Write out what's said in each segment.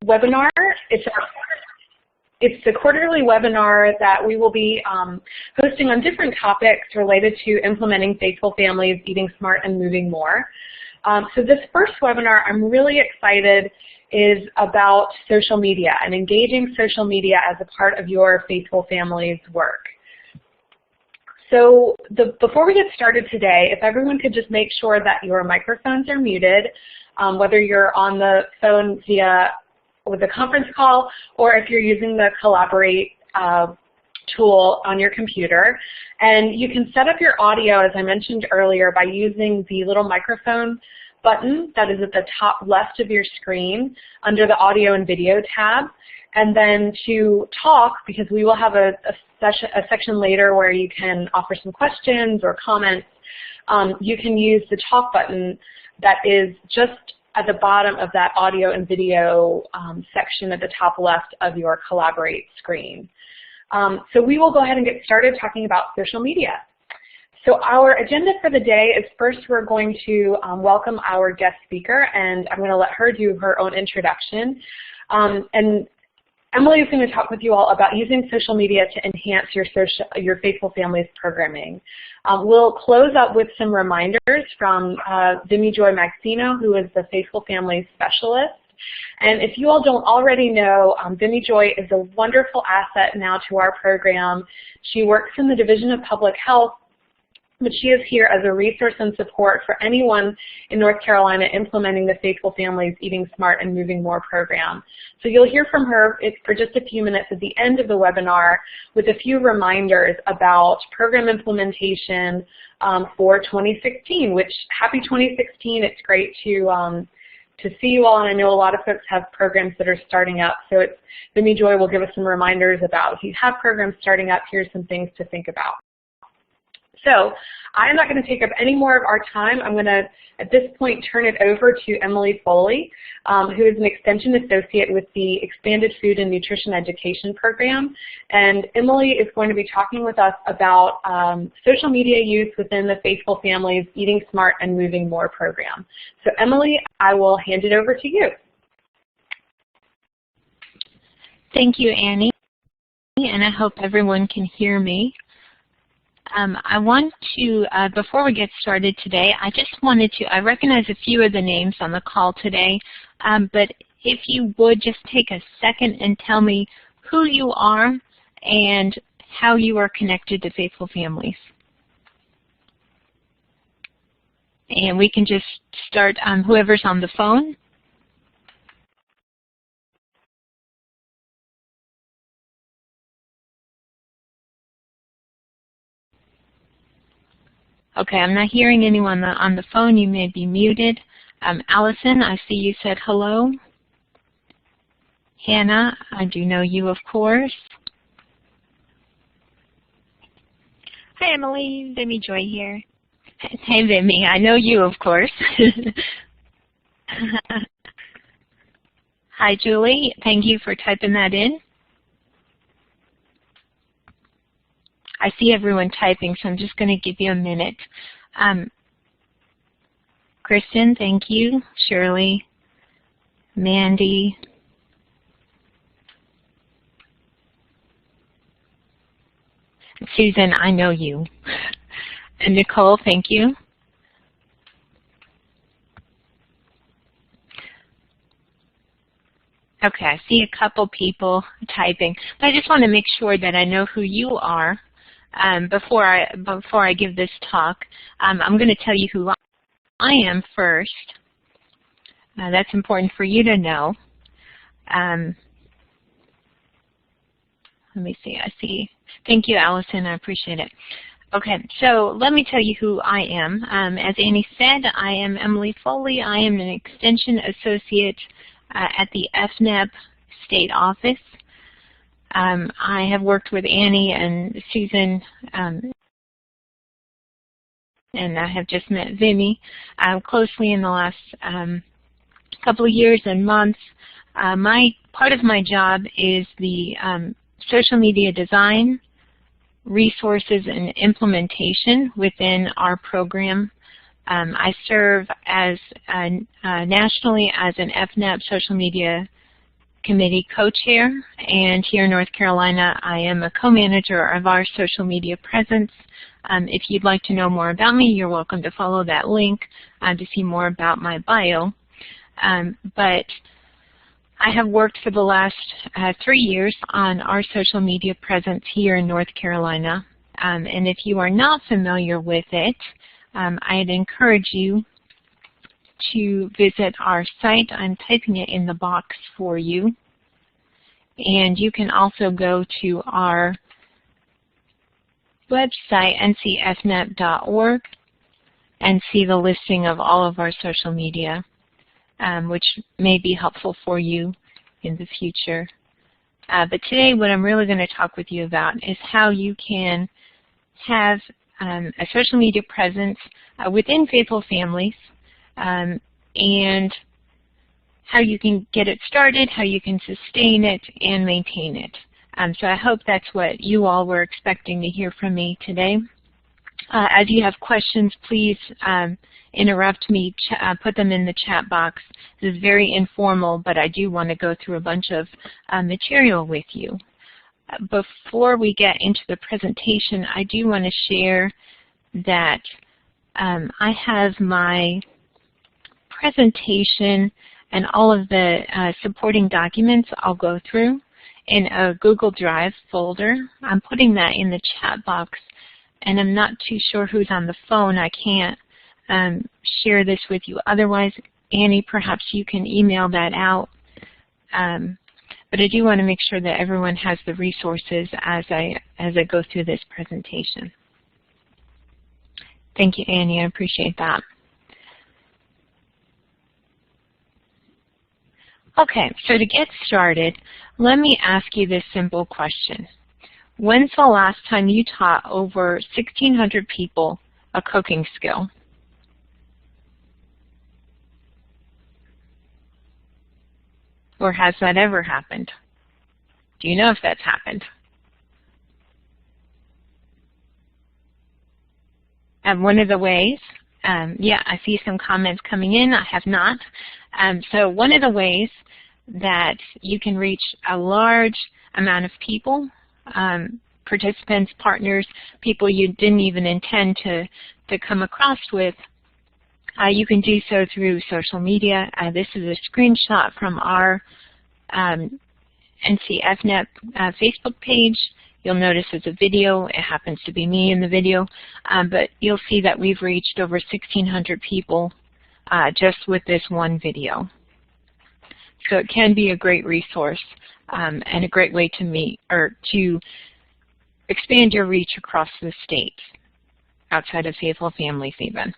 webinar. It's the quarterly webinar that we will be hosting on different topics related to implementing faithful families, eating smart, and moving more. So this first webinar, I'm really excited, is about social media and engaging social media as a part of your faithful families work. So before we get started today, if everyone could just make sure that your microphones are muted, whether you're on the phone via with a conference call or if you're using the Collaborate tool on your computer. And you can set up your audio, as I mentioned earlier, by using the little microphone button that is at the top left of your screen under the audio and video tab. And then to talk, because we will have a section later where you can offer some questions or comments, you can use the talk button that is just at the bottom of that audio and video section at the top left of your Collaborate screen. So we will go ahead and get started talking about social media. So our agenda for the day is first we're going to welcome our guest speaker, and I'm going to let her do her own introduction. And Emily is going to talk with you all about using social media to enhance your Faithful Families programming. We'll close up with some reminders from Vimy Joy Maxino, who is the Faithful Families Specialist. And if you all don't already know, Vimy Joy is a wonderful asset now to our program. She works in the Division of Public Health, but she is here as a resource and support for anyone in North Carolina implementing the Faithful Families Eating Smart and Moving More program. So you'll hear from her for just a few minutes at the end of the webinar with a few reminders about program implementation for 2016, which happy 2016. It's great to see you all, and I know a lot of folks have programs that are starting up. So Vimy Joy will give us some reminders about if you have programs starting up, here's some things to think about. So I'm not going to take up any more of our time. I'm going to, at this point, turn it over to Emily Foley, who is an Extension Associate with the Expanded Food and Nutrition Education Program. And Emily is going to be talking with us about social media use within the Faithful Families Eating Smart and Moving More program. So Emily, I will hand it over to you. Thank you, Annie, and I hope everyone can hear me. I want to, before we get started today, I recognize a few of the names on the call today, but if you would just take a second and tell me who you are and how you are connected to Faithful Families. And we can just start, whoever's on the phone. Okay, I'm not hearing anyone on the phone. You may be muted. Allison, I see you said hello. Hannah, I do know you, of course. Hi, Emily. Vimy Joy here. Hey, Vimy. I know you, of course. Hi, Julie. Thank you for typing that in. I see everyone typing, so I'm just going to give you a minute. Kristen, thank you. Shirley, Mandy. Susan, I know you. And Nicole, thank you. Okay, I see a couple people typing, but I just want to make sure that I know who you are. Before I give this talk, I'm going to tell you who I am first. That's important for you to know. Let me see. I see. Thank you, Allison. I appreciate it. Okay, so let me tell you who I am. As Annie said, I am Emily Foley. I am an Extension Associate at the FNEP State Office. I have worked with Annie and Susan, and I have just met Vimy closely in the last couple of years and months. Part of my job is the social media design, resources, and implementation within our program. I serve as nationally as an FNEP social media Committee co-chair, and here in North Carolina I am a co-manager of our social media presence. If you'd like to know more about me, you're welcome to follow that link to see more about my bio. But I have worked for the last 3 years on our social media presence here in North Carolina. And if you are not familiar with it, I'd encourage you to visit our site. I'm typing it in the box for you. And you can also go to our website, ncfnet.org, and see the listing of all of our social media, which may be helpful for you in the future. But today what I'm really going to talk with you about is how you can have a social media presence within Faithful Families, and how you can get it started, how you can sustain it and maintain it. So I hope that's what you all were expecting to hear from me today. As you have questions, please interrupt me, put them in the chat box. This is very informal, but I do want to go through a bunch of material with you. Before we get into the presentation, I do want to share that I have my presentation and all of the supporting documents I'll go through in a Google Drive folder. I'm putting that in the chat box, and I'm not too sure who's on the phone. I can't share this with you. Otherwise, Annie, perhaps you can email that out. But I do want to make sure that everyone has the resources as I go through this presentation. Thank you, Annie. I appreciate that. Okay, so to get started, let me ask you this simple question. When's the last time you taught over 1,600 people a cooking skill? Or has that ever happened? Do you know if that's happened? And one of the ways, yeah, I see some comments coming in. I have not. So one of the ways that you can reach a large amount of people, participants, partners, people you didn't even intend to come across with, you can do so through social media. This is a screenshot from our NCFnet Facebook page. You'll notice it's a video. It happens to be me in the video, but you'll see that we've reached over 1,600 people just with this one video. So it can be a great resource and a great way to meet or to expand your reach across the state, outside of Faithful Families even.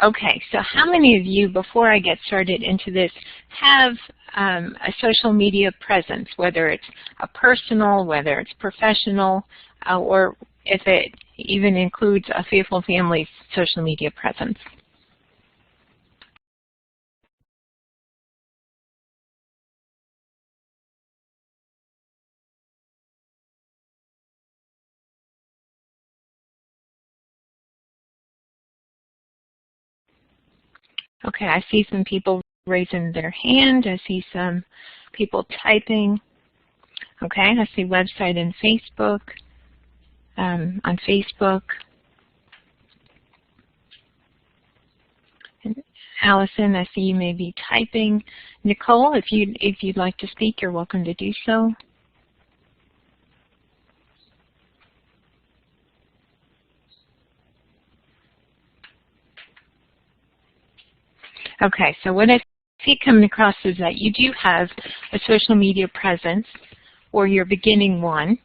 Okay, so how many of you, before I get started into this, have a social media presence, whether it's a personal, whether it's professional, or if it even includes a Faithful Families social media presence? Okay, I see some people raising their hand. I see some people typing. Okay, I see website and Facebook. On Facebook. And Allison, I see you may be typing. Nicole, if you'd like to speak, you're welcome to do so. Okay, so what I see coming across is that you do have a social media presence, or you're beginning one.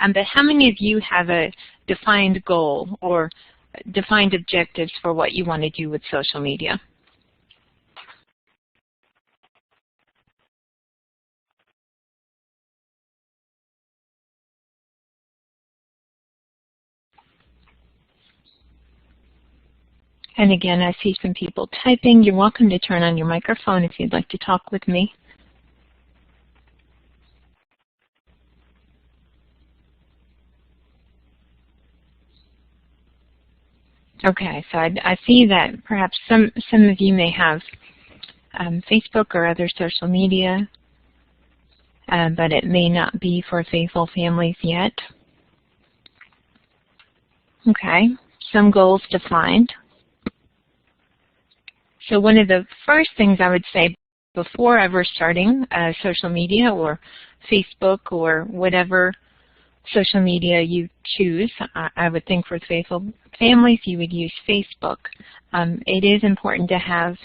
But how many of you have a defined goal or defined objectives for what you want to do with social media? And again, I see some people typing. You're welcome to turn on your microphone if you'd like to talk with me. Okay, so I see that perhaps some of you may have Facebook or other social media, but it may not be for faithful families yet. Okay, some goals defined. So one of the first things I would say before ever starting social media or Facebook or whatever social media you choose, I would think for faithful families you would use Facebook. It is important to have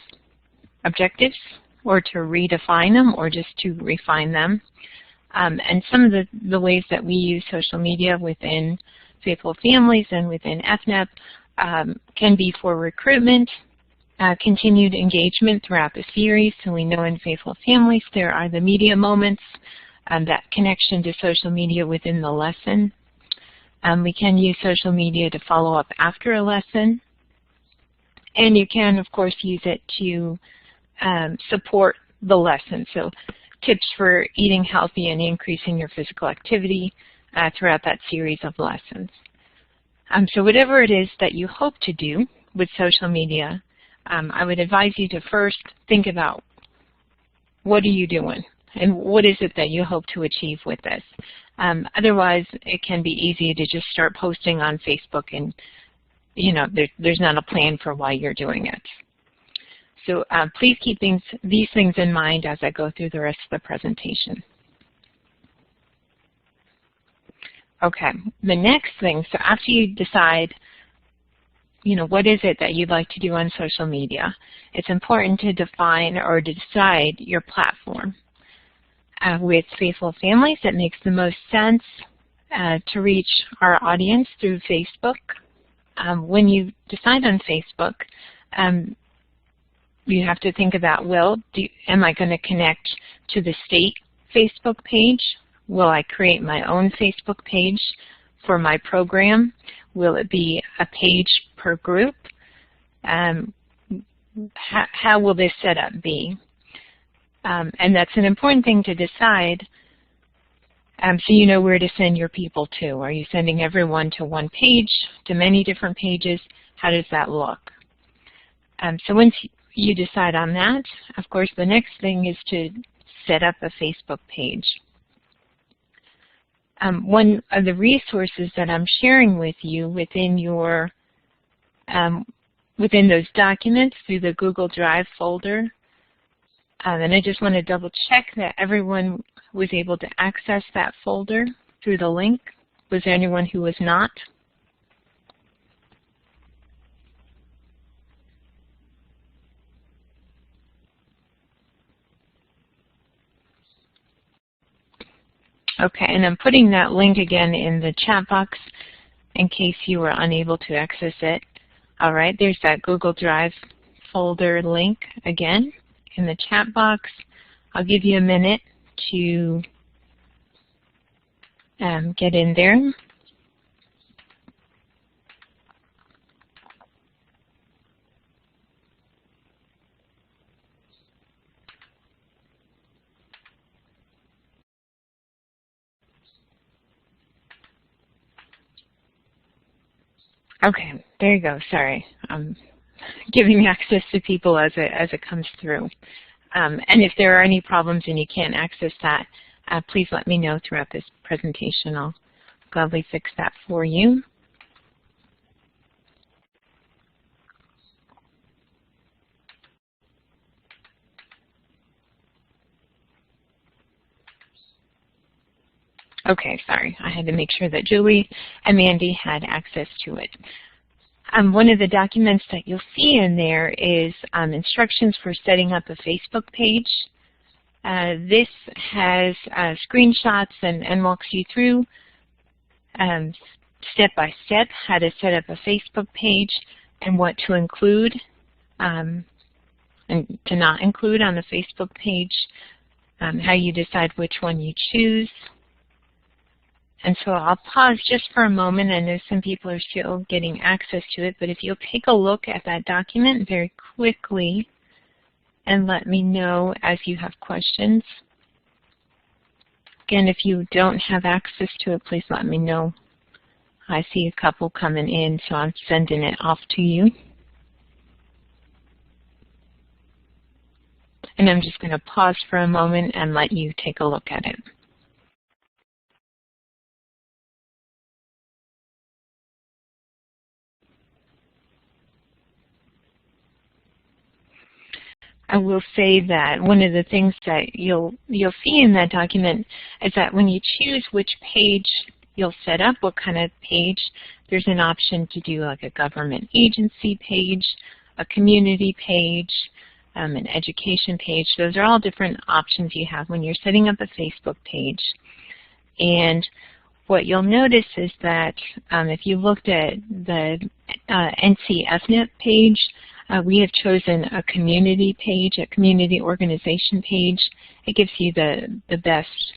objectives or to redefine them or just to refine them. And some of the ways that we use social media within Faithful Families and within FNEP can be for recruitment, continued engagement throughout the series. So we know in Faithful Families there are the media moments, that connection to social media within the lesson. We can use social media to follow up after a lesson. And you can, of course, use it to support the lesson. So tips for eating healthy and increasing your physical activity throughout that series of lessons. So whatever it is that you hope to do with social media, I would advise you to first think about what are you doing and what is it that you hope to achieve with this. Otherwise, it can be easy to just start posting on Facebook and there's not a plan for why you're doing it. So please keep these things in mind as I go through the rest of the presentation. Okay, the next thing, so after you decide, what is it that you'd like to do on social media, it's important to define or to decide your platform. With Faithful Families, it makes the most sense to reach our audience through Facebook. When you decide on Facebook, you have to think about, well, am I going to connect to the state Facebook page? Will I create my own Facebook page for my program? Will it be a page per group? How will this setup be? And that's an important thing to decide so you know where to send your people to. Are you sending everyone to one page, to many different pages? How does that look? So once you decide on that, of course, the next thing is to set up a Facebook page. One of the resources that I'm sharing with you within your within those documents through the Google Drive folder, and I just want to double check that everyone was able to access that folder through the link. Was there anyone who was not? Okay, and I'm putting that link again in the chat box in case you were unable to access it. All right, there's that Google Drive folder link again in the chat box. I'll give you a minute to get in there. Okay, there you go. Sorry, I'm giving access to people as it comes through. And if there are any problems and you can't access that, please let me know throughout this presentation. I'll gladly fix that for you. Okay, sorry. I had to make sure that Julie and Mandy had access to it. One of the documents that you'll see in there is instructions for setting up a Facebook page. This has screenshots and walks you through step by step how to set up a Facebook page and what to include and to not include on the Facebook page, how you decide which one you choose. And so I'll pause just for a moment. I know some people are still getting access to it, but if you'll take a look at that document very quickly and let me know as you have questions. Again, if you don't have access to it, please let me know I see a couple coming in, so I'm sending it off to you. And I'm just going to pause for a moment and let you take a look at it. I will say that one of the things that you'll see in that document is that when you choose which page you'll set up, what kind of page, there's an option to do like a government agency page, a community page, an education page. Those are all different options you have when you're setting up a Facebook page. And what you'll notice is that if you looked at the NCFNet page, we have chosen a community page, a community organization page. It gives you the best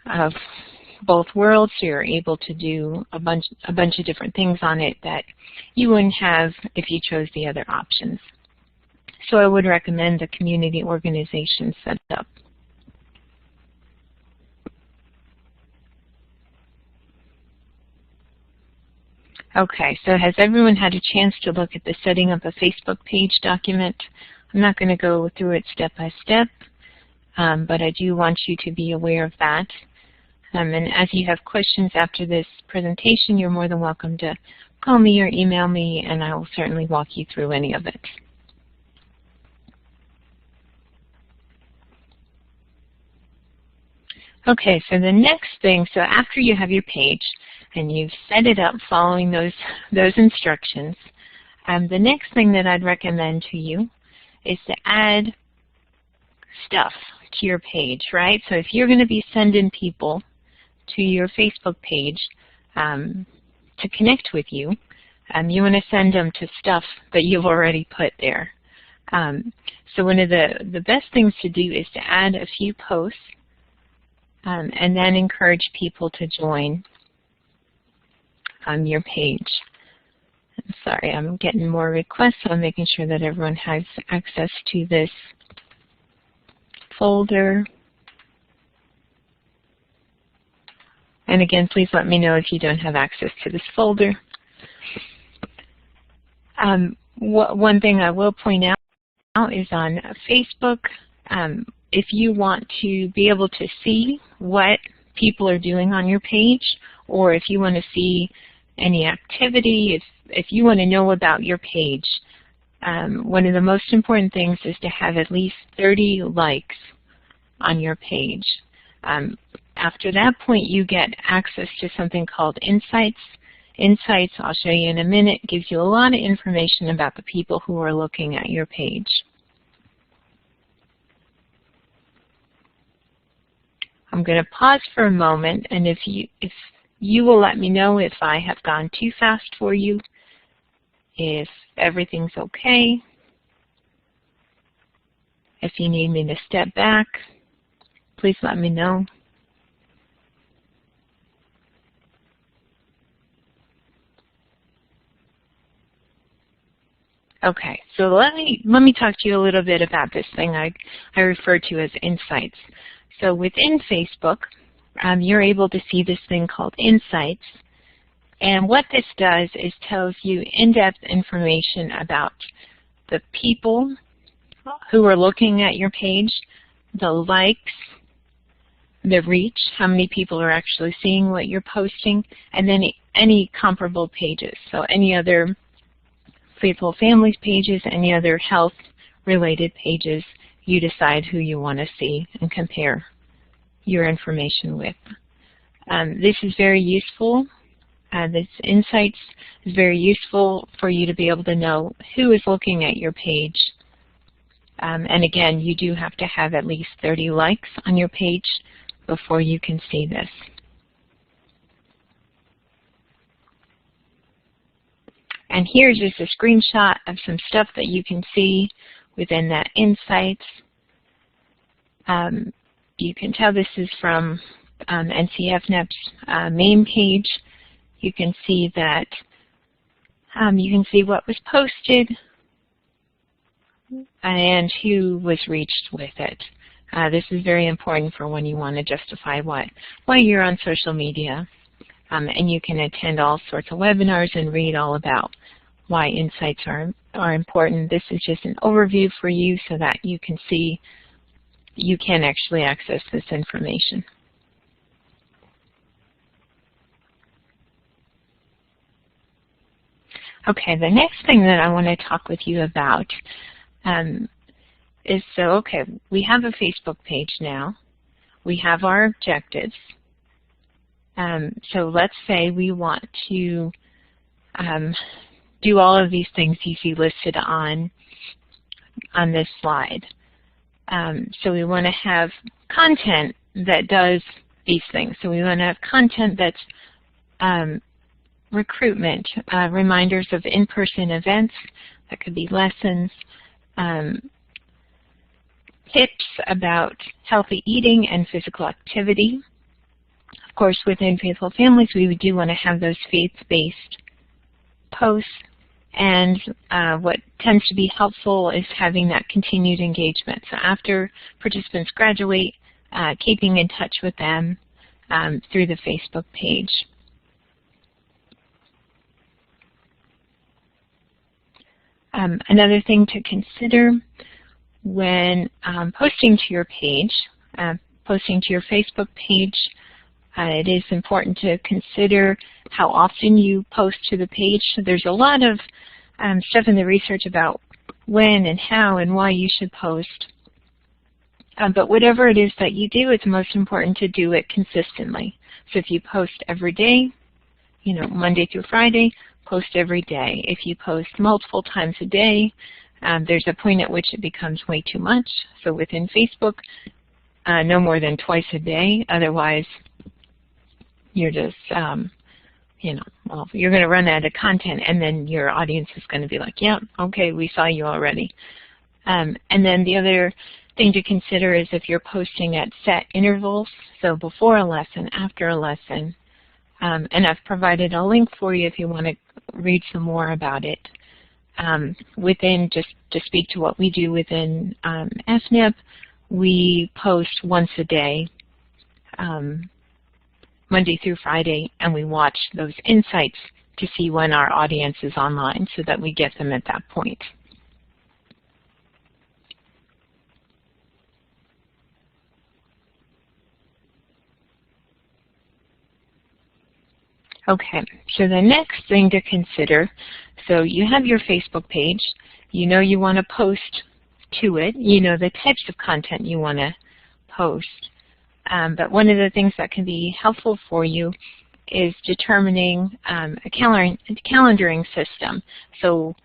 of both worlds, so you're able to do a bunch of different things on it that you wouldn't have if you chose the other options. So I would recommend the community organization setup. Okay, so has everyone had a chance to look at the setting up a Facebook page document? I'm not going to go through it step by step, but I do want you to be aware of that. And as you have questions after this presentation, you're more than welcome to call me or email me, and I will certainly walk you through any of it. Okay, so the next thing, so after you have your page and you've set it up following those instructions, the next thing that I'd recommend to you is to add stuff to your page, right? So if you're going to be sending people to your Facebook page to connect with you, you want to send them to stuff that you've already put there. So one of the best things to do is to add a few posts and then encourage people to join your page. I'm sorry, I'm getting more requests, so I'm making sure that everyone has access to this folder. And again, please let me know if you don't have access to this folder. One thing I will point out is on Facebook, if you want to be able to see what people are doing on your page, or if you want to see any activity, if you want to know about your page, one of the most important things is to have at least 30 likes on your page. After that point, you get access to something called Insights. Insights, I'll show you in a minute, gives you a lot of information about the people who are looking at your page. I'm going to pause for a moment, and if you will let me know if I have gone too fast for you, if everything's okay, if you need me to step back, please let me know. Okay, so let me talk to you a little bit about this thing I refer to as Insights. So within Facebook, you're able to see this thing called Insights. And what this does is tells you in-depth information about the people who are looking at your page, the likes, the reach, how many people are actually seeing what you're posting, and then any comparable pages. So any other Faithful Families pages, any other health-related pages, you decide who you want to see and compare your information with. This is very useful. This Insights is very useful for you to be able to know who is looking at your page. And again, you do have to have at least 30 likes on your page before you can see this. And here's just a screenshot of some stuff that you can see within that Insights. You can tell this is from NCFNet's main page. You can see that you can see what was posted and who was reached with it. This is very important for when you want to justify why you're on social media. and you can attend all sorts of webinars and read all about why insights are important. This is just an overview for you so that you can see you can actually access this information. Okay, the next thing that I want to talk with you about is, okay, we have a Facebook page now. We have our objectives. So let's say we want to do all of these things you see listed on this slide. So we want to have content that does these things. So we want to have content that's recruitment, reminders of in-person events. That could be lessons, tips about healthy eating and physical activity. Of course, within Faithful Families, we do want to have those faith-based posts, and what tends to be helpful is having that continued engagement. So after participants graduate, keeping in touch with them through the Facebook page. Another thing to consider when posting to your page, posting to your Facebook page, it is important to consider how often you post to the page. So there's a lot of stuff in the research about when and how and why you should post. But whatever it is that you do, it's most important to do it consistently. So if you post every day, you know, Monday through Friday, post every day. If you post multiple times a day, there's a point at which it becomes way too much. So within Facebook, no more than twice a day. Otherwise, you're just, you know, well, you're going to run out of content, and then your audience is going to be like, yeah, okay, we saw you already. And then the other thing to consider is if you're posting at set intervals, so before a lesson, after a lesson. And I've provided a link for you if you want to read some more about it. Within, just to speak to what we do within FNIP, we post once a day, Monday through Friday, and we watch those insights to see when our audience is online so that we get them at that point. Okay, so the next thing to consider, so you have your Facebook page, you know you want to post to it, you know the types of content you want to post, but one of the things that can be helpful for you is determining a calendaring system. So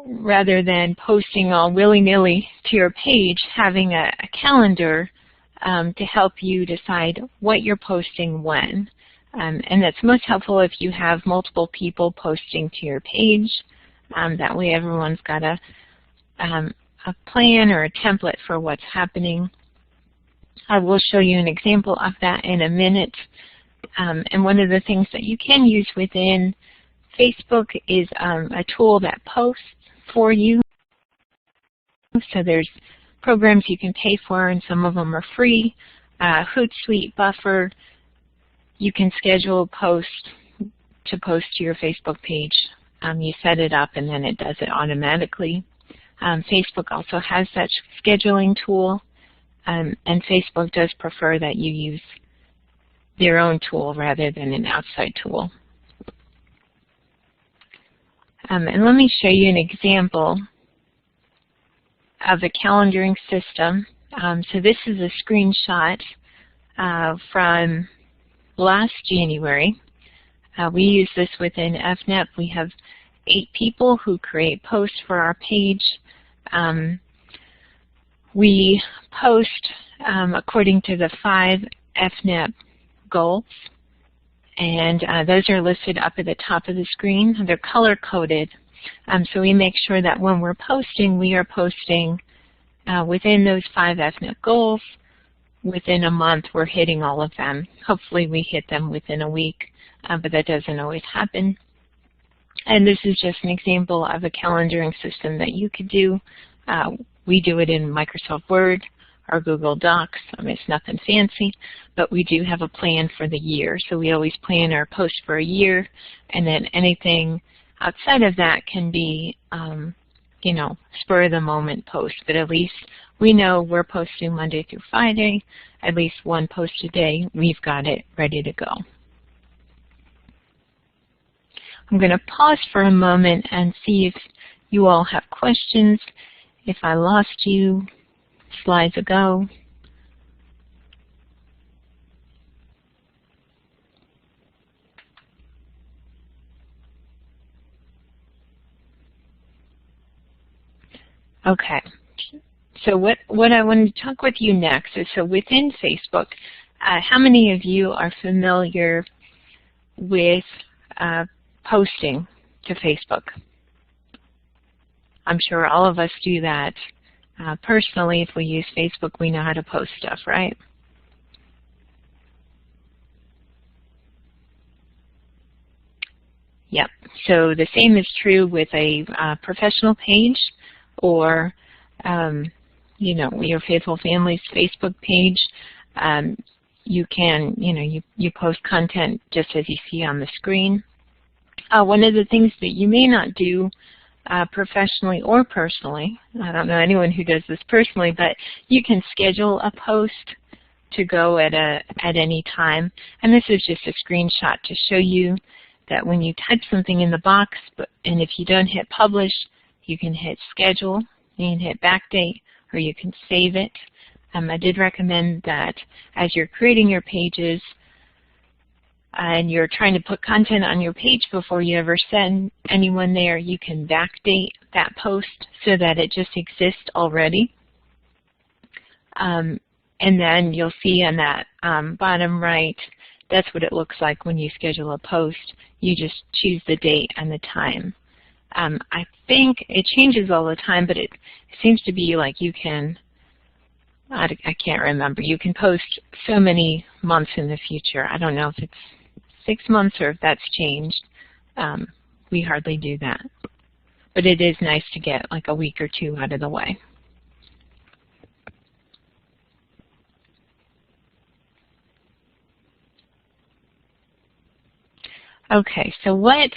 rather than posting all willy-nilly to your page, having a calendar to help you decide what you're posting when. And that's most helpful if you have multiple people posting to your page. That way everyone's got a plan or a template for what's happening. I will show you an example of that in a minute. And one of the things that you can use within Facebook is a tool that posts for you. So there's programs you can pay for, and some of them are free. Hootsuite, Buffer. You can schedule a post to post to your Facebook page. You set it up and then it does it automatically. Facebook also has that scheduling tool, and Facebook does prefer that you use their own tool rather than an outside tool. And let me show you an example of a calendaring system. So this is a screenshot from last January. We use this within FNIP. We have 8 people who create posts for our page. We post according to the 5 FNIP goals, and those are listed up at the top of the screen. They're color-coded, so we make sure that when we're posting, we are posting within those 5 FNIP goals. Within a month, we're hitting all of them. Hopefully we hit them within a week, but that doesn't always happen. And this is just an example of a calendaring system that you could do. We do it in Microsoft Word our Google Docs. I mean, it's nothing fancy, but we do have a plan for the year. So we always plan our posts for a year, and then anything outside of that can be, you know, spur of the moment posts. But at least we know we're posting Monday through Friday, at least one post a day. We've got it ready to go. I'm going to pause for a moment and see if you all have questions. If I lost you slides ago. Okay. So what I want to talk with you next is, so within Facebook, how many of you are familiar with posting to Facebook? I'm sure all of us do that. Personally, if we use Facebook, we know how to post stuff, right? Yep. So the same is true with a professional page, or you know, your Faithful Families Facebook page. You can, you know, you post content just as you see on the screen. One of the things that you may not do professionally or personally, I don't know anyone who does this personally, but you can schedule a post to go at any time. And this is just a screenshot to show you that when you type something in the box, and if you don't hit publish, you can hit schedule, you can hit backdate, or you can save it. I did recommend that as you're creating your pages and you're trying to put content on your page before you ever send anyone there, you can backdate that post so that it just exists already. And then you'll see on that bottom right, that's what it looks like when you schedule a post. You just choose the date and the time. I think it changes all the time, but it seems to be like you can, I can't remember, you can post so many months in the future. I don't know if it's 6 months or if that's changed. We hardly do that. But it is nice to get like a week or two out of the way. Okay, so what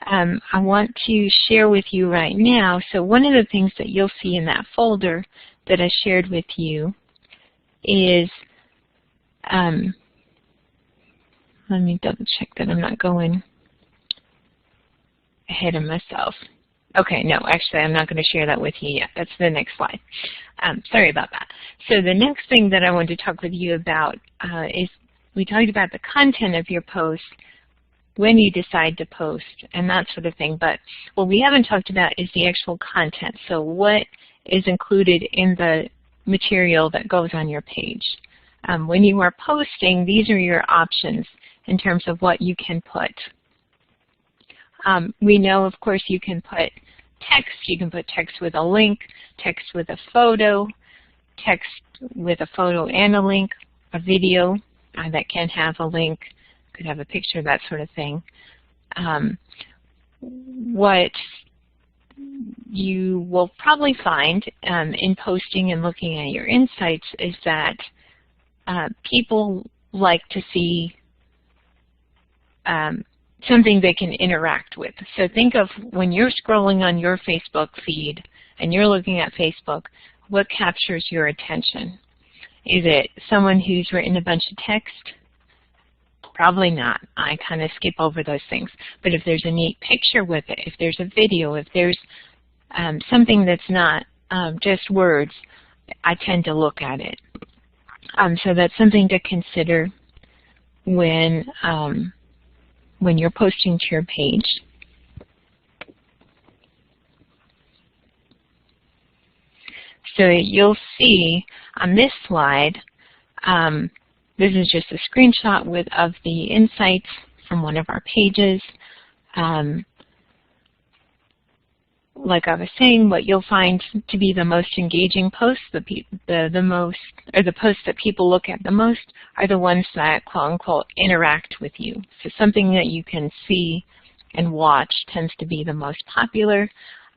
I want to share with you right now, so one of the things that you'll see in that folder that I shared with you is, let me double check that I'm not going ahead of myself. Okay, no, actually I'm not going to share that with you yet. That's the next slide. Sorry about that. So the next thing that I want to talk with you about is, we talked about the content of your post, when you decide to post, and that sort of thing. But what we haven't talked about is the actual content. So what is included in the material that goes on your page. When you are posting, these are your options in terms of what you can put. We know, of course, you can put text. You can put text with a link, text with a photo, text with a photo and a link, a video that can have a link, could have a picture, that sort of thing. What you will probably find in posting and looking at your insights is that people like to see something they can interact with. So think of when you're scrolling on your Facebook feed and you're looking at Facebook, what captures your attention? Is it someone who's written a bunch of text? Probably not. I kind of skip over those things. But if there's a neat picture with it, if there's a video, if there's something that's not just words, I tend to look at it. So that's something to consider when you're posting to your page. So you'll see on this slide, this is just a screenshot of the insights from one of our pages. Like I was saying, what you'll find to be the most engaging posts, the posts that people look at the most, are the ones that quote unquote interact with you. So something that you can see and watch tends to be the most popular.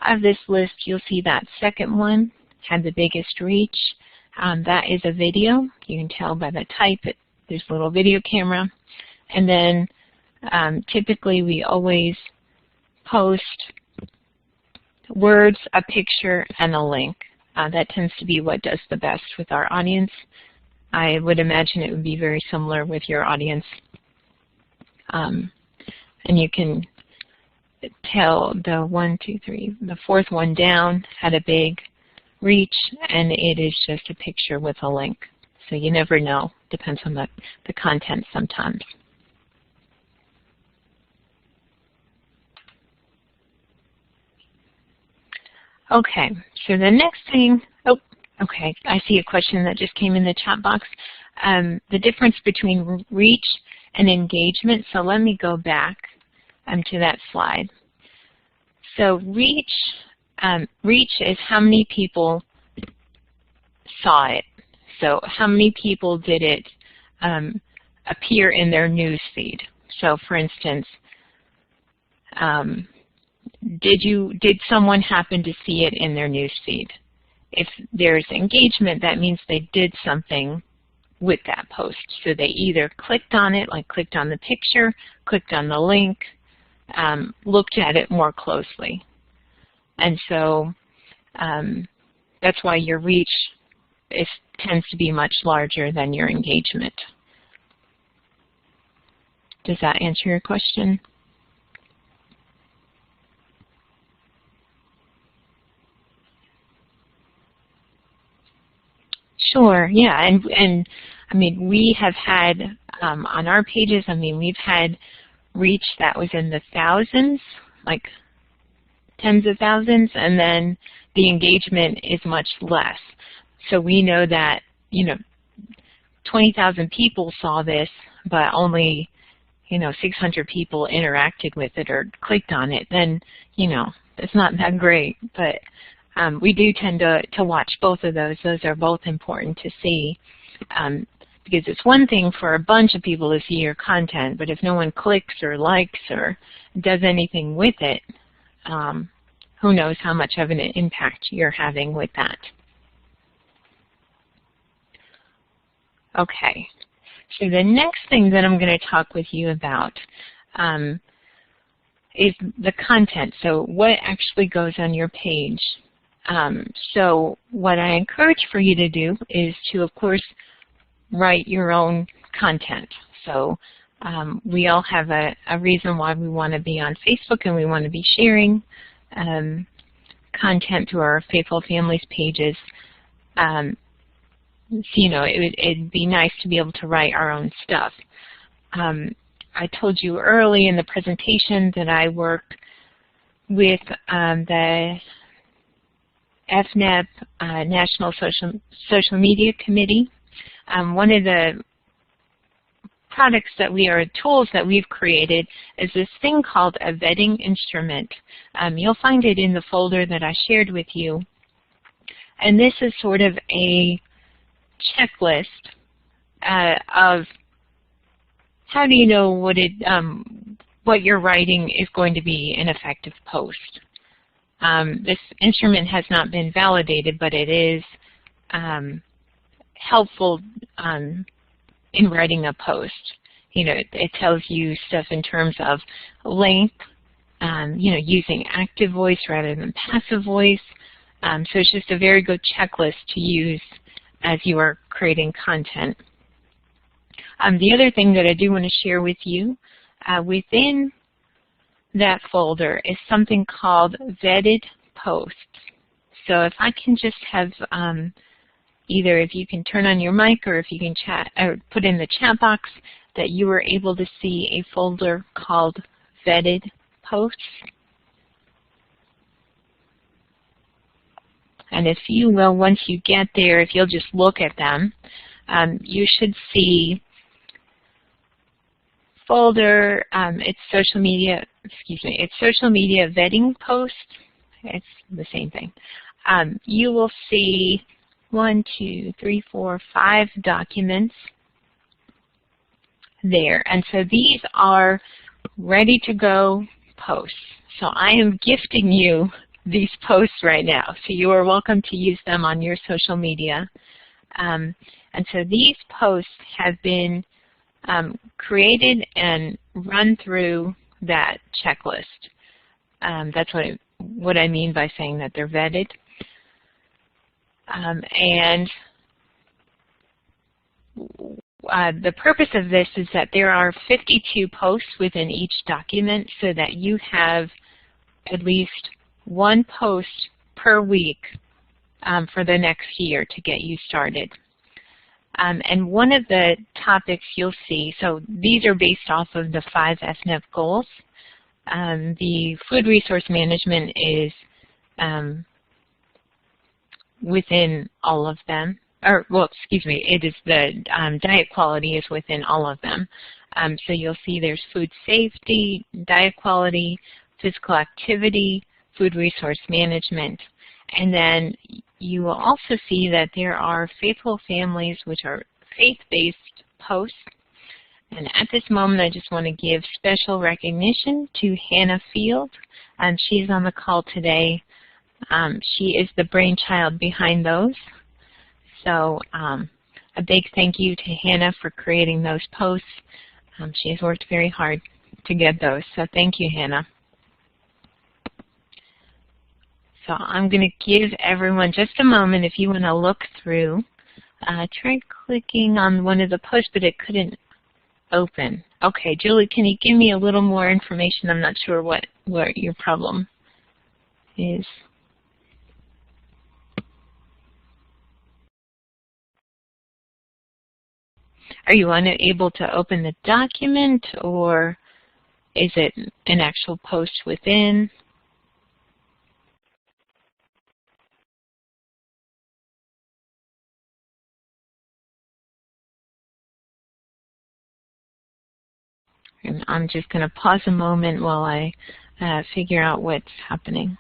Of this list, you'll see that second one had the biggest reach. That is a video. You can tell by the type. There's a little video camera. And then typically we always post words, a picture, and a link. That tends to be what does the best with our audience. I would imagine it would be very similar with your audience. And you can tell the fourth one down had a big reach, and it is just a picture with a link. So you never know. Depends on the content sometimes. Okay, so the next thing, okay, I see a question that just came in the chat box. The difference between reach and engagement. So let me go back to that slide. So reach is how many people saw it. So how many people did it appear in their news feed? So for instance, did someone happen to see it in their news feed? If there's engagement, that means they did something with that post. So they either clicked on it, like clicked on the picture, clicked on the link, looked at it more closely. And so that's why your reach tends to be much larger than your engagement. Does that answer your question? Sure, yeah, and I mean, we have had, on our pages, I mean, we've had reach that was in the thousands, like tens of thousands, and then the engagement is much less. So we know that, 20,000 people saw this, but only, 600 people interacted with it or clicked on it, then, it's not that great. But we do tend to watch both of those. Those are both important to see. Because it's one thing for a bunch of people to see your content, but if no one clicks or likes or does anything with it, who knows how much of an impact you're having with that. Okay, so the next thing that I'm going to talk with you about is the content, so what actually goes on your page. So what I encourage for you to do is to, of course, write your own content. So we all have a reason why we want to be on Facebook, and we want to be sharing content to our Faithful Families pages. So, it'd be nice to be able to write our own stuff. I told you early in the presentation that I work with the FNEP National Social Media Committee. One of the tools that we've created is this thing called a vetting instrument. You'll find it in the folder that I shared with you. And this is sort of a checklist of how do you know what you're writing is going to be an effective post. This instrument has not been validated, but it is helpful in writing a post. It tells you stuff in terms of length, using active voice rather than passive voice. So it's just a very good checklist to use as you are creating content. The other thing that I do want to share with you within that folder is something called vetted posts. So if I can just have either if you can turn on your mic or if you can chat or put in the chat box that you were able to see a folder called vetted posts. And if you will, once you get there, if you'll just look at them, you should see folder, it's social media vetting posts. It's the same thing. You will see 1, 2, 3, 4, 5 documents there. And so these are ready to go posts. So I am gifting you these posts right now. So you are welcome to use them on your social media. And so these posts have been created and run through that checklist. That's what I mean by saying that they're vetted. And the purpose of this is that there are 52 posts within each document so that you have at least one post per week for the next year to get you started. And one of the topics you'll see, so these are based off of the 5 FNF goals. The food resource management is within all of them. Or, well, excuse me, it is the diet quality is within all of them. So you'll see there's food safety, diet quality, physical activity, food resource management. And then you will also see that there are faithful families, which are faith-based posts. And at this moment, I just want to give special recognition to Hannah Field. She's on the call today. She is the brainchild behind those. So a big thank you to Hannah for creating those posts. She has worked very hard to get those, so thank you, Hannah. So I'm going to give everyone just a moment if you want to look through. Try clicking on one of the posts, but it couldn't open. Okay, Julie, can you give me a little more information? I'm not sure what your problem is. Are you unable to open the document, or is it an actual post within? And I'm just going to pause a moment while I figure out what's happening.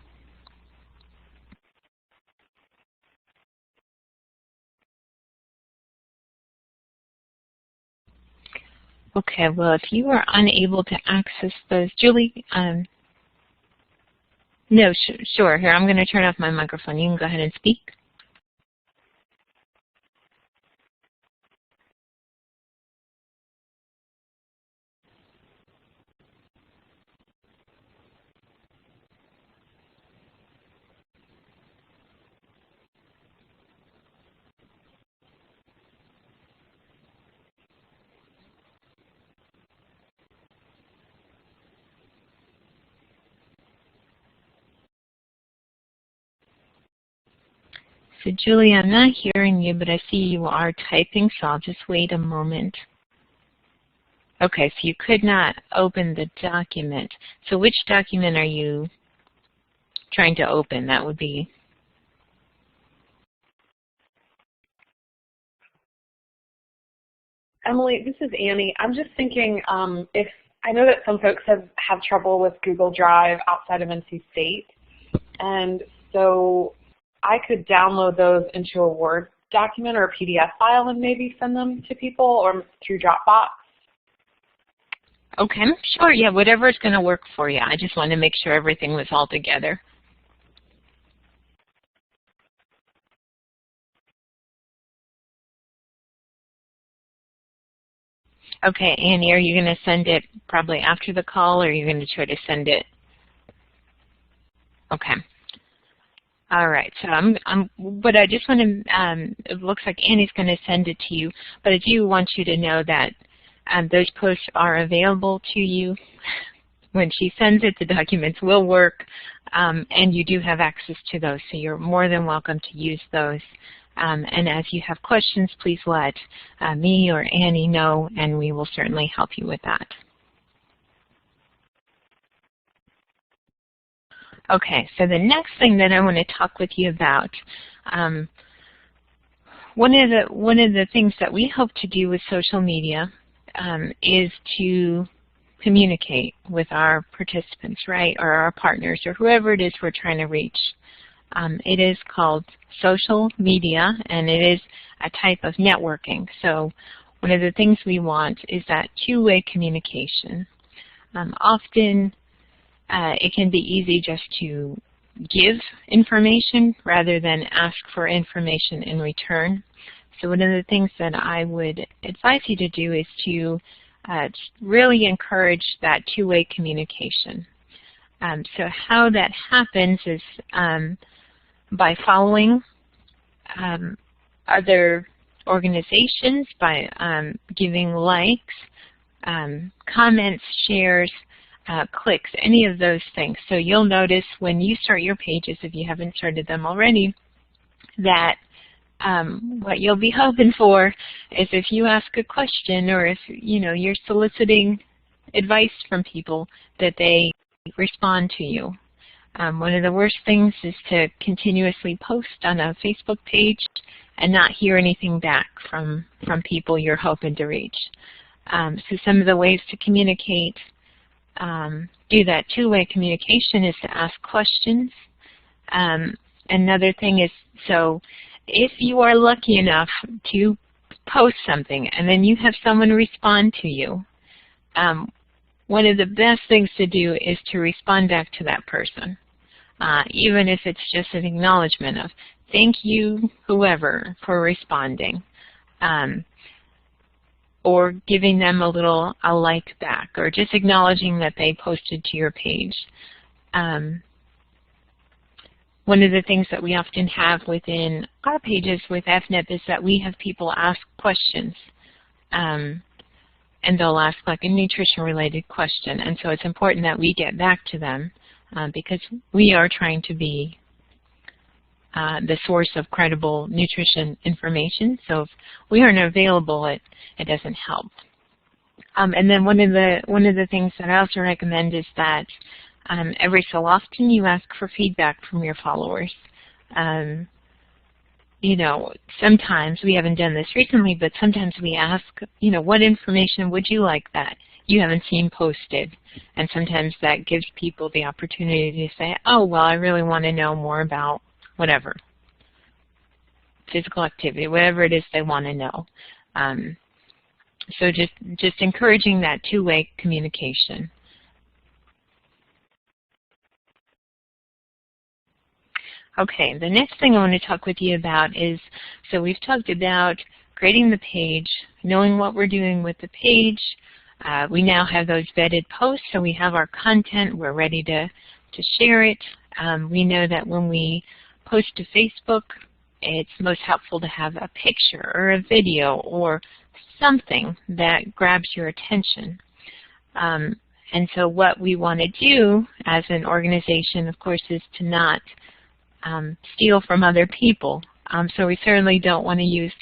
Okay, well, if you are unable to access those, Julie, no, sure. Here, I'm going to turn off my microphone. You can go ahead and speak. So, Julie, I'm not hearing you, but I see you are typing, so I'll just wait a moment. Okay, so you could not open the document. So which document are you trying to open? That would be... Emily, this is Annie. I'm just thinking if I know that some folks have trouble with Google Drive outside of NC State, and so I could download those into a Word document or a PDF file and maybe send them to people, or through Dropbox. Okay, sure, yeah, whatever is going to work for you. I just wanted to make sure everything was all together. Okay, Annie, are you going to send it probably after the call, or are you going to try to send it? Okay. All right, so but I just want to, it looks like Annie's going to send it to you, but I do want you to know that those posts are available to you. When she sends it, the documents will work, and you do have access to those, so you're more than welcome to use those. And as you have questions, please let me or Annie know, and we will certainly help you with that. Okay, so the next thing that I want to talk with you about, one of the things that we hope to do with social media is to communicate with our participants, right, or our partners, or whoever it is we're trying to reach. It is called social media, and it is a type of networking. So one of the things we want is that two-way communication. Often it can be easy just to give information rather than ask for information in return. So one of the things that I would advise you to do is to really encourage that two-way communication. So how that happens is by following other organizations, by giving likes, comments, shares, clicks, any of those things. So you'll notice when you start your pages, if you haven't started them already, that what you'll be hoping for is if you ask a question or if you're soliciting advice from people, that they respond to you. One of the worst things is to continuously post on a Facebook page and not hear anything back from people you're hoping to reach. So some of the ways to communicate, do that two-way communication, is to ask questions. Another thing is, so if you are lucky enough to post something and then you have someone respond to you, one of the best things to do is to respond back to that person, even if it's just an acknowledgement of, thank you, whoever, for responding, or giving them a like back, or just acknowledging that they posted to your page. One of the things that we often have within our pages with FNIP is that we have people ask questions. And they'll ask like a nutrition-related question. And so it's important that we get back to them because we are trying to be the source of credible nutrition information. So if we aren't available, it doesn't help. And then one of the things that I also recommend is that every so often you ask for feedback from your followers. Sometimes, we haven't done this recently, but sometimes we ask, what information would you like that you haven't seen posted? And sometimes that gives people the opportunity to say, oh, well, I really want to know more about whatever, physical activity, whatever it is they want to know. So just encouraging that two-way communication. Okay, the next thing I want to talk with you about is, so we've talked about creating the page, knowing what we're doing with the page. We now have those vetted posts, so we have our content, we're ready to share it. We know that when we post to Facebook, it's most helpful to have a picture or a video or something that grabs your attention. And so what we want to do as an organization, of course, is to not steal from other people. So we certainly don't want to use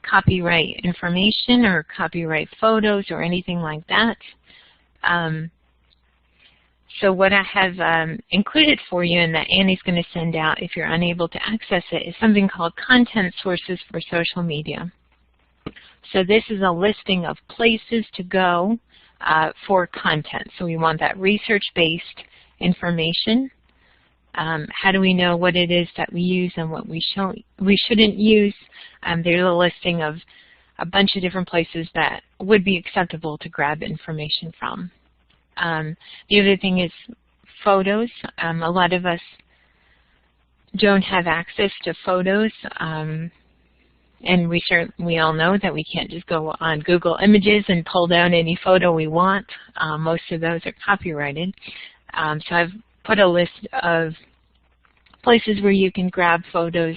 copyright information or copyright photos or anything like that. So what I have included for you and that Annie's going to send out if you're unable to access it is something called Content Sources for Social Media. So this is a listing of places to go for content. So we want that research-based information. How do we know what it is that we use and what we shouldn't use? There's a listing of a bunch of different places that would be acceptable to grab information from. The other thing is photos. A lot of us don't have access to photos, and we all know that we can't just go on Google Images and pull down any photo we want. Most of those are copyrighted. So I've put a list of places where you can grab photos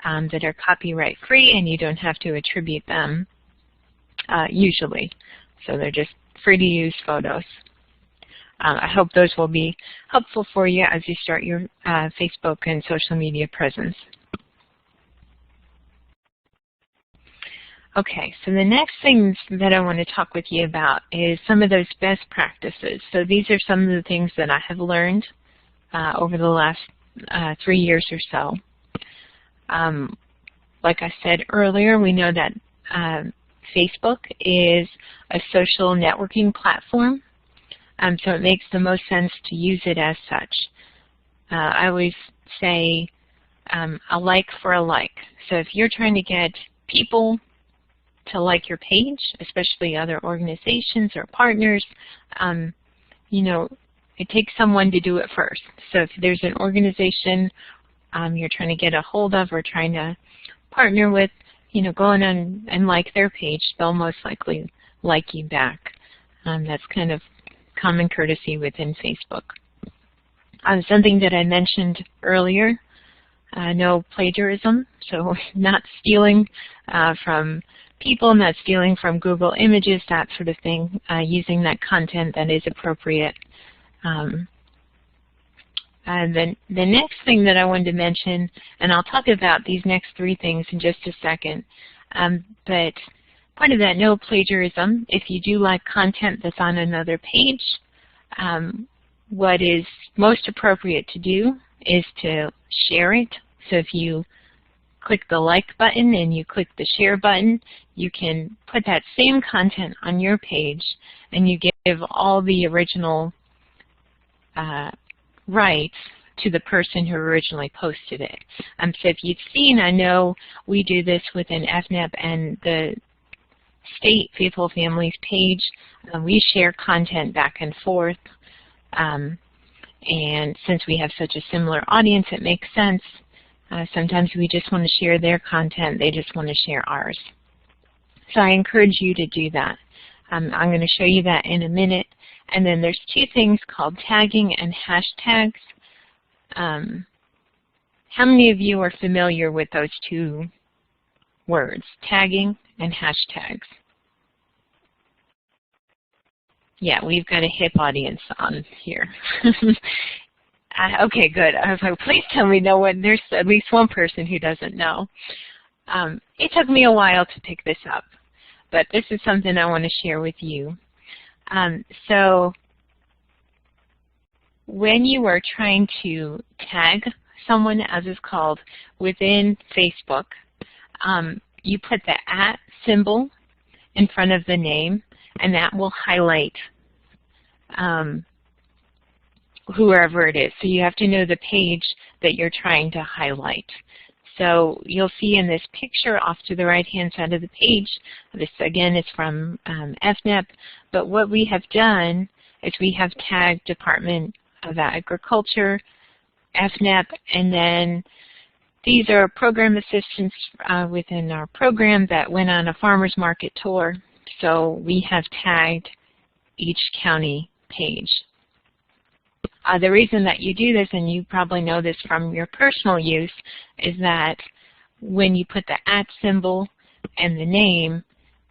that are copyright free and you don't have to attribute them usually. So they're just free to use photos. I hope those will be helpful for you as you start your Facebook and social media presence. Okay, so the next things that I want to talk with you about is some of those best practices. So these are some of the things that I have learned over the last 3 years or so. Like I said earlier, we know that Facebook is a social networking platform, so it makes the most sense to use it as such. I always say a like for a like. So if you're trying to get people to like your page, especially other organizations or partners, it takes someone to do it first. So if there's an organization you're trying to get a hold of or trying to partner with, go on and like their page, they'll most likely like you back. That's kind of common courtesy within Facebook. Something that I mentioned earlier, no plagiarism, so not stealing from people, not stealing from Google Images, that sort of thing, using that content that is appropriate. The next thing that I wanted to mention, and I'll talk about these next three things in just a second, but part of that, no plagiarism. If you do like content that's on another page, what is most appropriate to do is to share it. So if you click the like button and you click the share button, you can put that same content on your page and you give all the original rights to the person who originally posted it. So if you've seen, I know we do this within FNEP and the State Faithful Families page. We share content back and forth. And since we have such a similar audience, it makes sense. Sometimes we just want to share their content. They just want to share ours. So I encourage you to do that. I'm going to show you that in a minute. And then there's two things called tagging and hashtags. How many of you are familiar with those two words, tagging and hashtags? Yeah, we've got a hip audience on here. Okay, good. I was like, please tell me no one. There's at least one person who doesn't know. It took me a while to pick this up, but this is something I want to share with you. So when you are trying to tag someone, as is called, within Facebook, you put the @ symbol in front of the name, and that will highlight whoever it is. So you have to know the page that you're trying to highlight. So you'll see in this picture off to the right-hand side of the page, this again is from FNEP, but what we have done is we have tagged Department of Agriculture, FNEP, and then these are program assistants within our program that went on a farmer's market tour. So we have tagged each county page. The reason that you do this, and you probably know this from your personal use, is that when you put the @ symbol and the name,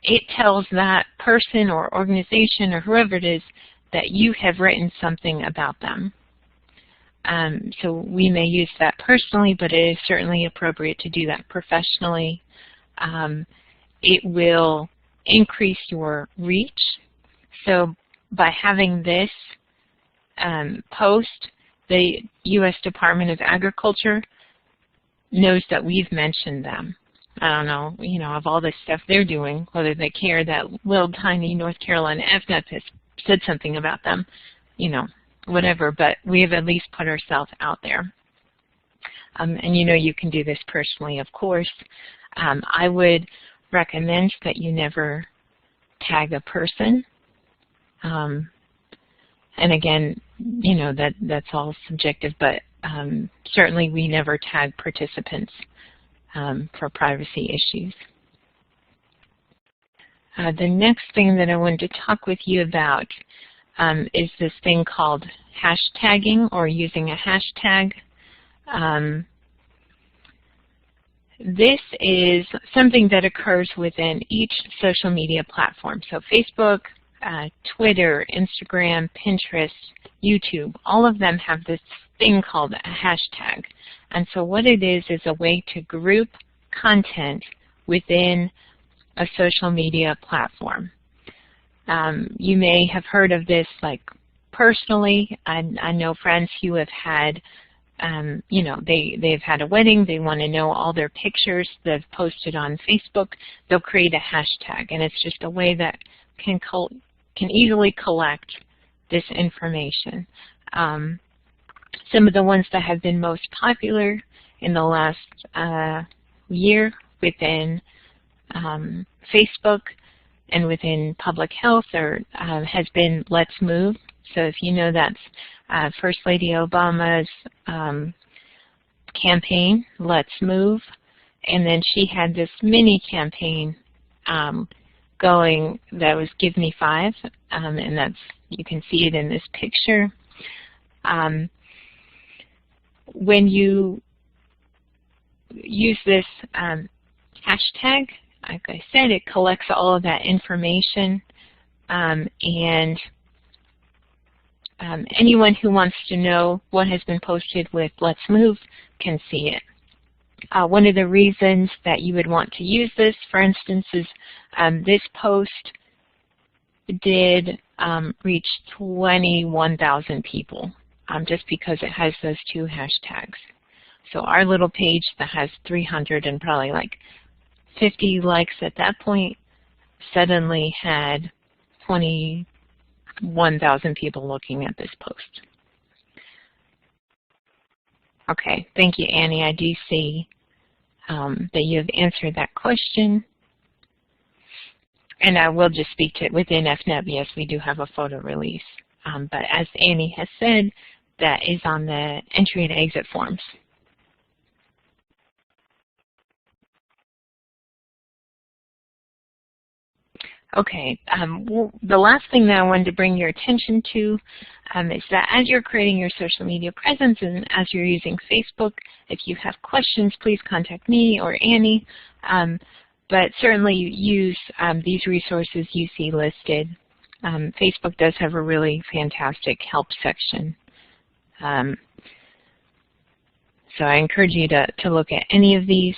it tells that person or organization or whoever it is that you have written something about them. So we may use that personally, but it is certainly appropriate to do that professionally. It will increase your reach. So by having this post, the U.S. Department of Agriculture knows that we've mentioned them. I don't know, of all this stuff they're doing, whether they care that little tiny North Carolina FNEP has said something about them, whatever, but we have at least put ourselves out there. And you can do this personally, of course. I would recommend that you never tag a person. And again, that's all subjective, but certainly we never tag participants for privacy issues. The next thing that I wanted to talk with you about is this thing called hashtagging, or using a hashtag. This is something that occurs within each social media platform. So Facebook, Twitter, Instagram, Pinterest, YouTube, all of them have this thing called a hashtag. And so what it is a way to group content within a social media platform. You may have heard of this personally. I know friends who have had, they've had a wedding, they want to know all their pictures they've posted on Facebook. They'll create a hashtag, and it's just a way that can easily collect this information. Some of the ones that have been most popular in the last year within Facebook and within public health has been Let's Move. So if you know, that's First Lady Obama's campaign, Let's Move. And then she had this mini campaign going that was Give Me 5, and that's, you can see it in this picture. When you use this hashtag, like I said, it collects all of that information, and anyone who wants to know what has been posted with Let's Move can see it. One of the reasons that you would want to use this, for instance, is this post did reach 21,000 people just because it has those two hashtags. So our little page that has 300 and probably like 50 likes at that point suddenly had 21,000 people looking at this post. Okay, thank you, Annie. I do see that you have answered that question. And I will just speak to it within FNEP. Yes, we do have a photo release. But as Annie has said, that is on the entry and exit forms. Okay, the last thing that I wanted to bring your attention to is that as you're creating your social media presence and as you're using Facebook, if you have questions, please contact me or Annie. But certainly use these resources you see listed. Facebook does have a really fantastic help section. So I encourage you to look at any of these.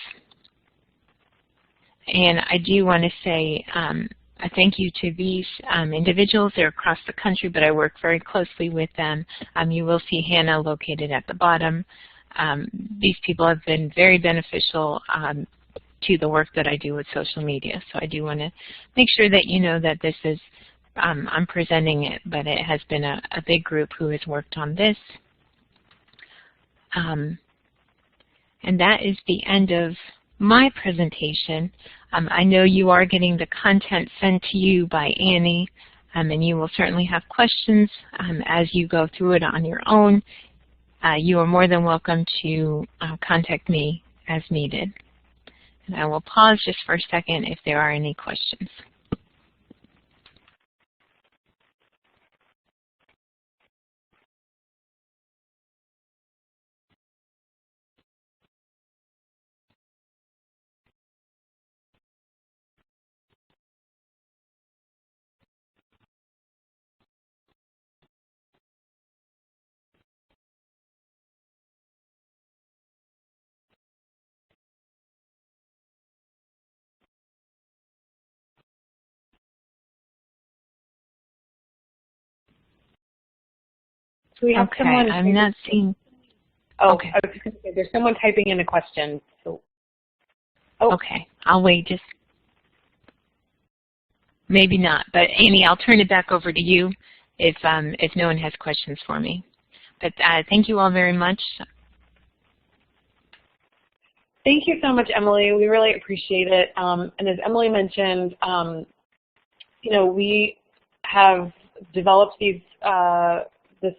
And I do want to say a thank you to these individuals. They're across the country, but I work very closely with them. You will see Hannah located at the bottom. These people have been very beneficial to the work that I do with social media. So I do want to make sure that you know that this is, I'm presenting it, but it has been a big group who has worked on this. And that is the end of my presentation. I know you are getting the content sent to you by Annie, and you will certainly have questions as you go through it on your own. You are more than welcome to contact me as needed. And I will pause just for a second if there are any questions. So we have someone. I'm not seeing. Oh, okay. I was just going to say, there's someone typing in a question. So. Oh. Okay, I'll wait just. Maybe not, but Annie, I'll turn it back over to you if no one has questions for me. But thank you all very much. Thank you so much, Emily. We really appreciate it. And as Emily mentioned, you know, we have developed these this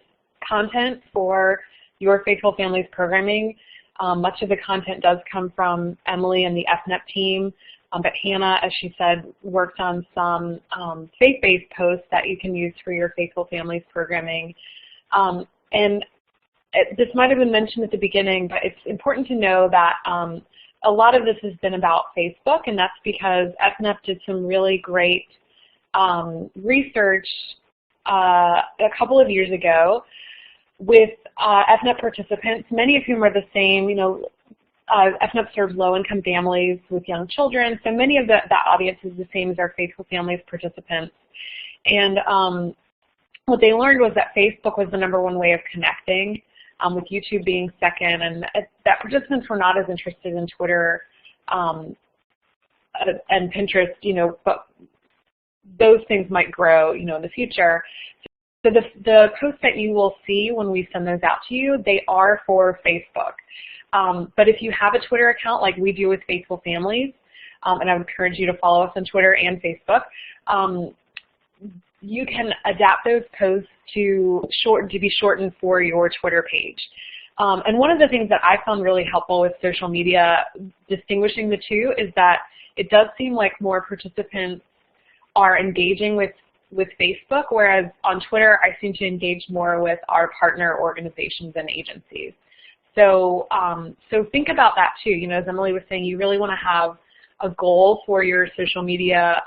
content for Your Faithful Families programming. Much of the content does come from Emily and the FNEP team, but Hannah, as she said, worked on some faith-based posts that you can use for Your Faithful Families programming. This might have been mentioned at the beginning, but it's important to know that a lot of this has been about Facebook, and that's because FNEP did some really great research a couple of years ago with FNEP participants, many of whom are the same. You know, FNEP serves low-income families with young children, so many of that audience is the same as our Faithful Families participants. And what they learned was that Facebook was the #1 way of connecting, with YouTube being second, and that participants were not as interested in Twitter and Pinterest, you know, but those things might grow, you know, in the future. So the posts that you will see when we send those out to you, they are for Facebook. But if you have a Twitter account like we do with Faithful Families, and I would encourage you to follow us on Twitter and Facebook, you can adapt those posts to be shortened for your Twitter page. And one of the things that I found really helpful with social media, distinguishing the two, is that it does seem like more participants are engaging with Facebook, whereas on Twitter I seem to engage more with our partner organizations and agencies. So, so think about that too. You know, as Emily was saying, you really want to have a goal for your social media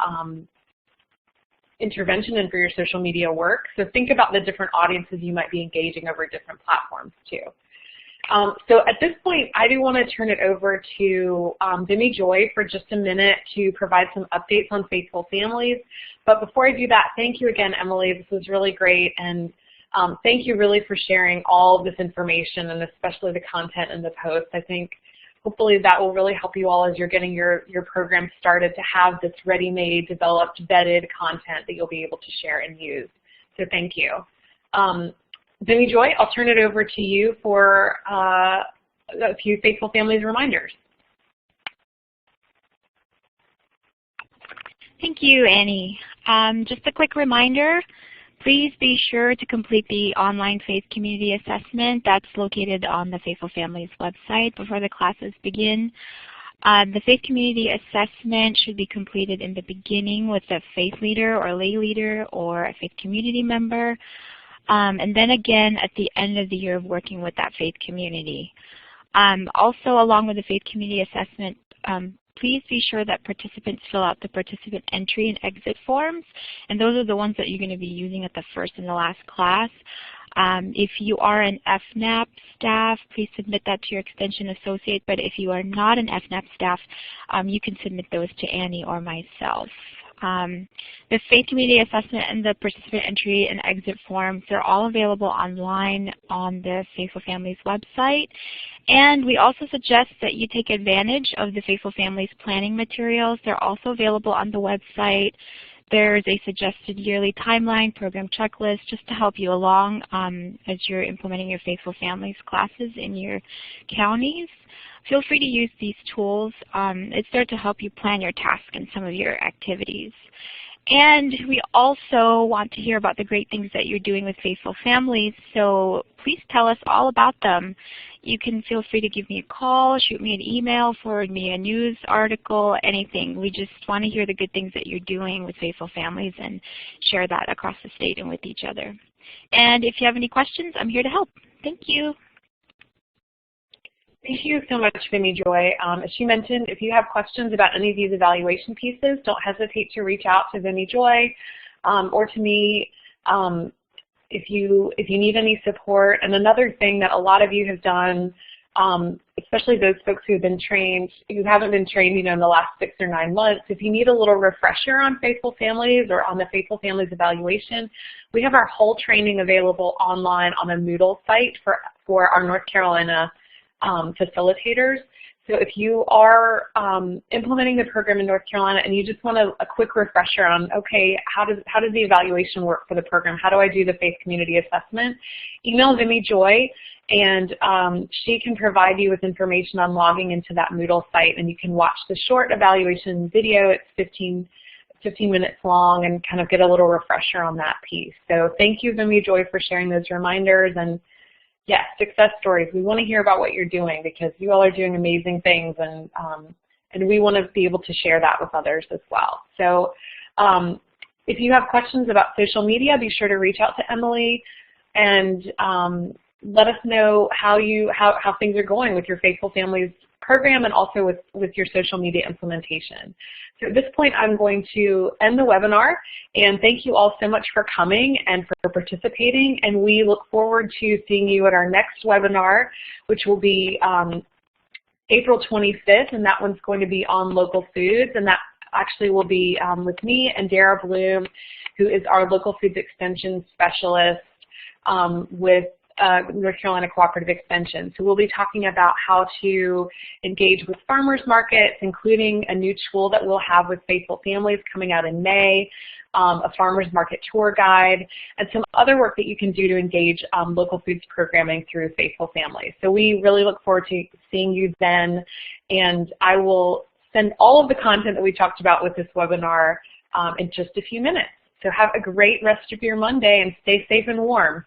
intervention and for your social media work. So think about the different audiences you might be engaging over different platforms too. So at this point, I do want to turn it over to Vimy Joy for just a minute to provide some updates on Faithful Families. But before I do that, thank you again, Emily. This was really great, and thank you really for sharing all of this information, and especially the content in the post. I think hopefully that will really help you all as you're getting your program started to have this ready-made, developed, vetted content that you'll be able to share and use. So thank you. Vimy Joy, I'll turn it over to you for a few Faithful Families reminders. Thank you, Annie. Just a quick reminder, please be sure to complete the online faith community assessment that's located on the Faithful Families website before the classes begin. The faith community assessment should be completed in the beginning with a faith leader or lay leader or a faith community member. And then again at the end of the year of working with that faith community. Also, along with the faith community assessment, please be sure that participants fill out the participant entry and exit forms, and those are the ones that you're going to be using at the first and the last class. If you are an FNAP staff, please submit that to your extension associate, but if you are not an FNAP staff, you can submit those to Annie or myself. The faith community assessment and the participant entry and exit forms, they're all available online on the Faithful Families website. And we also suggest that you take advantage of the Faithful Families planning materials. They're also available on the website. There's a suggested yearly timeline, program checklist, just to help you along as you're implementing your Faithful Families classes in your counties. Feel free to use these tools. It's there to help you plan your task and some of your activities. And we also want to hear about the great things that you're doing with Faithful Families, so please tell us all about them. You can feel free to give me a call, shoot me an email, forward me a news article, anything. We just want to hear the good things that you're doing with Faithful Families and share that across the state and with each other. And if you have any questions, I'm here to help. Thank you. Thank you so much, Vimy Joy. As she mentioned, if you have questions about any of these evaluation pieces, don't hesitate to reach out to Vimy Joy or to me if you need any support. And another thing that a lot of you have done, especially those folks who have been trained, who haven't been trained, in the last 6 or 9 months, if you need a little refresher on Faithful Families or on the Faithful Families evaluation, we have our whole training available online on a Moodle site for our North Carolina facilitators. So if you are implementing the program in North Carolina and you just want a quick refresher on, okay, how does the evaluation work for the program? How do I do the faith community assessment? Email Vimy Joy, and she can provide you with information on logging into that Moodle site, and you can watch the short evaluation video. It's 15 minutes long, and kind of get a little refresher on that piece. So thank you, Vimy Joy, for sharing those reminders. And yes, success stories. We want to hear about what you're doing because you all are doing amazing things, and we want to be able to share that with others as well. So if you have questions about social media, be sure to reach out to Emily and let us know how things are going with your Faithful Families program and also with your social media implementation. So at this point, I'm going to end the webinar, and thank you all so much for coming and for participating, and we look forward to seeing you at our next webinar, which will be April 25th, and that one's going to be on local foods, and that actually will be with me and Dara Bloom, who is our local foods extension specialist with North Carolina Cooperative Extension. So we'll be talking about how to engage with farmers markets, including a new tool that we'll have with Faithful Families coming out in May, a farmers market tour guide, and some other work that you can do to engage local foods programming through Faithful Families. So we really look forward to seeing you then, and I will send all of the content that we talked about with this webinar in just a few minutes. So have a great rest of your Monday and stay safe and warm.